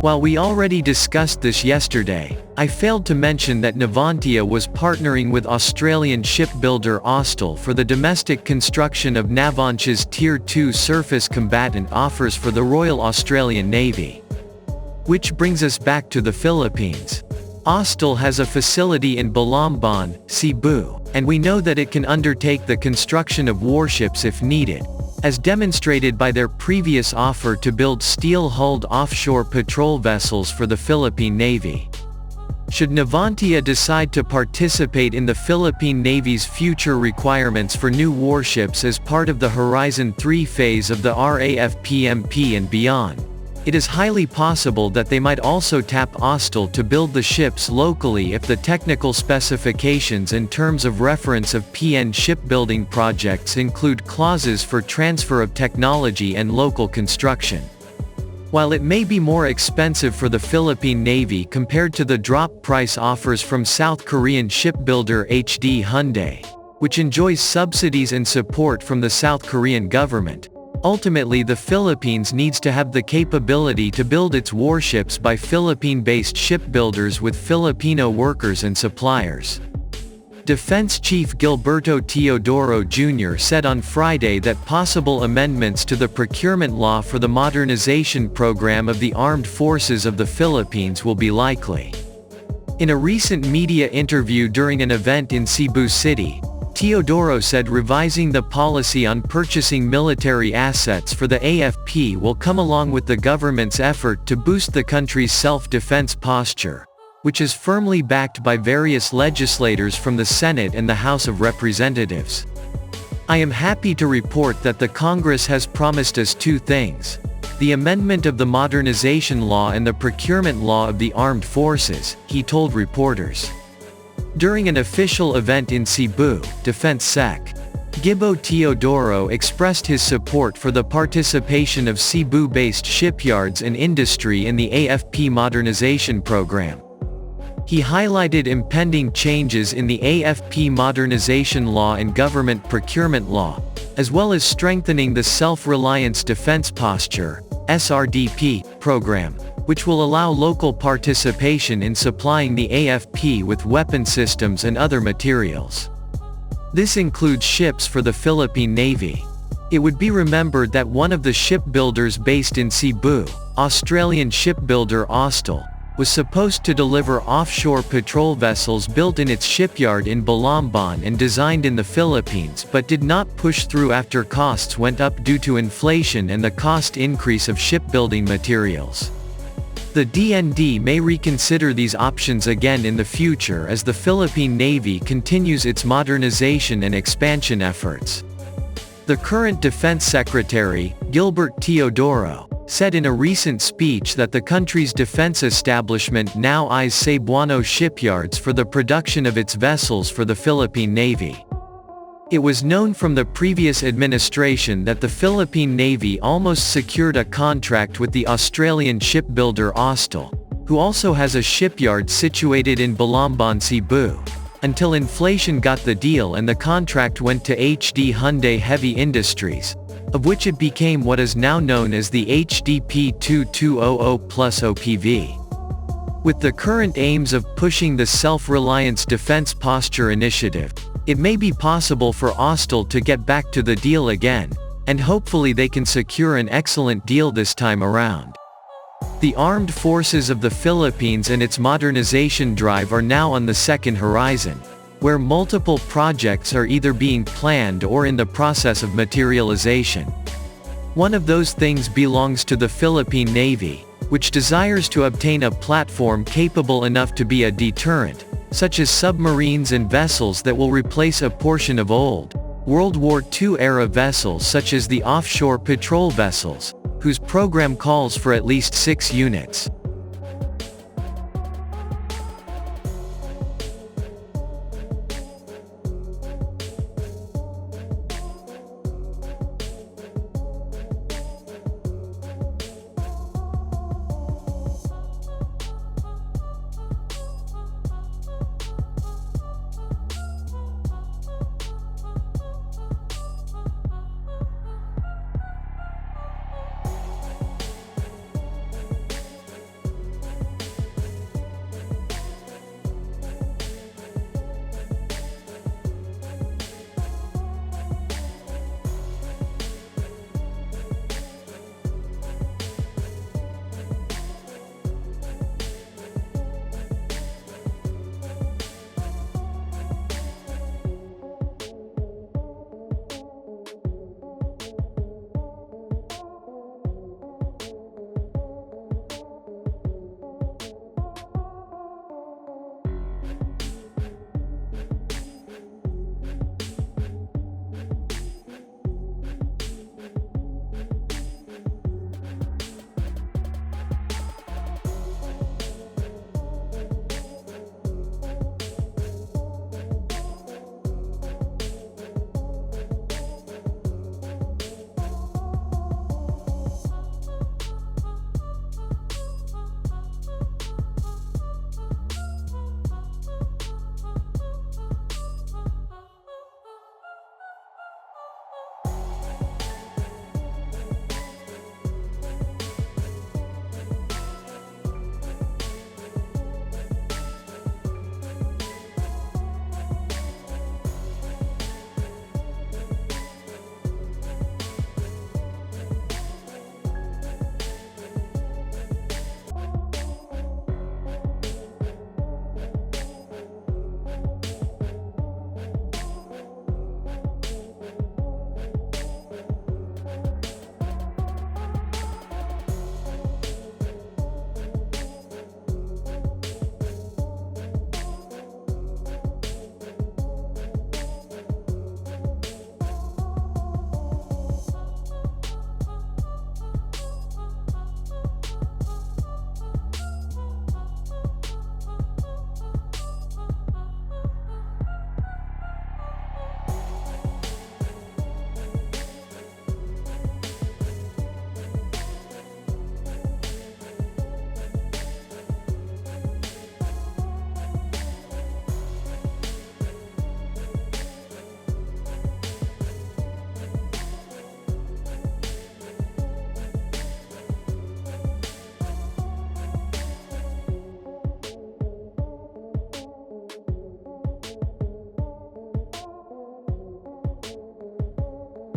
While we already discussed this yesterday, I failed to mention that Navantia was partnering with Australian shipbuilder Austal for the domestic construction of Navantia's Tier 2 surface combatant offers for the Royal Australian Navy. Which brings us back to the Philippines. Austal has a facility in Balamban, Cebu, and we know that it can undertake the construction of warships if needed, as demonstrated by their previous offer to build steel-hulled offshore patrol vessels for the Philippine Navy. Should Navantia decide to participate in the Philippine Navy's future requirements for new warships as part of the Horizon 3 phase of the RAFPMP and beyond, it is highly possible that they might also tap Austal to build the ships locally if the technical specifications and terms of reference of PN shipbuilding projects include clauses for transfer of technology and local construction. While it may be more expensive for the Philippine Navy compared to the drop price offers from South Korean shipbuilder HD Hyundai, which enjoys subsidies and support from the South Korean government, ultimately the Philippines needs to have the capability to build its warships by Philippine-based shipbuilders with Filipino workers and suppliers. Defense Chief Gilberto Teodoro Jr. said on Friday that possible amendments to the procurement law for the modernization program of the armed forces of the Philippines will be likely. In a recent media interview during an event in Cebu City, Teodoro said revising the policy on purchasing military assets for the AFP will come along with the government's effort to boost the country's self-defense posture, which is firmly backed by various legislators from the Senate and the House of Representatives. I am happy to report that the Congress has promised us two things: the amendment of the modernization law and the procurement law of the armed forces, he told reporters. During an official event in Cebu, Defense Sec. Gibo Teodoro expressed his support for the participation of Cebu-based shipyards and industry in the AFP modernization program. He highlighted impending changes in the AFP modernization law and government procurement law, as well as strengthening the Self-Reliance Defense Posture (SRDP) program, which will allow local participation in supplying the AFP with weapon systems and other materials. This includes ships for the Philippine Navy. It would be remembered that one of the shipbuilders based in Cebu, Australian shipbuilder Austal, was supposed to deliver offshore patrol vessels built in its shipyard in Balamban and designed in the Philippines but did not push through after costs went up due to inflation and the cost increase of shipbuilding materials. The DND may reconsider these options again in the future as the Philippine Navy continues its modernization and expansion efforts. The current Defense Secretary, Gilbert Teodoro, said in a recent speech that the country's defense establishment now eyes Cebuano shipyards for the production of its vessels for the Philippine Navy. It was known from the previous administration that the Philippine Navy almost secured a contract with the Australian shipbuilder Austal, who also has a shipyard situated in Balamban, Cebu, until inflation got the deal and the contract went to HD Hyundai Heavy Industries, of which it became what is now known as the HDP 2200 plus OPV. With the current aims of pushing the Self-Reliance Defense Posture initiative, it may be possible for Austal to get back to the deal again, and hopefully they can secure an excellent deal this time around. The armed forces of the Philippines and its modernization drive are now on the second horizon, where multiple projects are either being planned or in the process of materialization. One of those things belongs to the Philippine Navy, which desires to obtain a platform capable enough to be a deterrent, such as submarines and vessels that will replace a portion of old, World War II-era vessels such as the offshore patrol vessels, whose program calls for at least 6 units.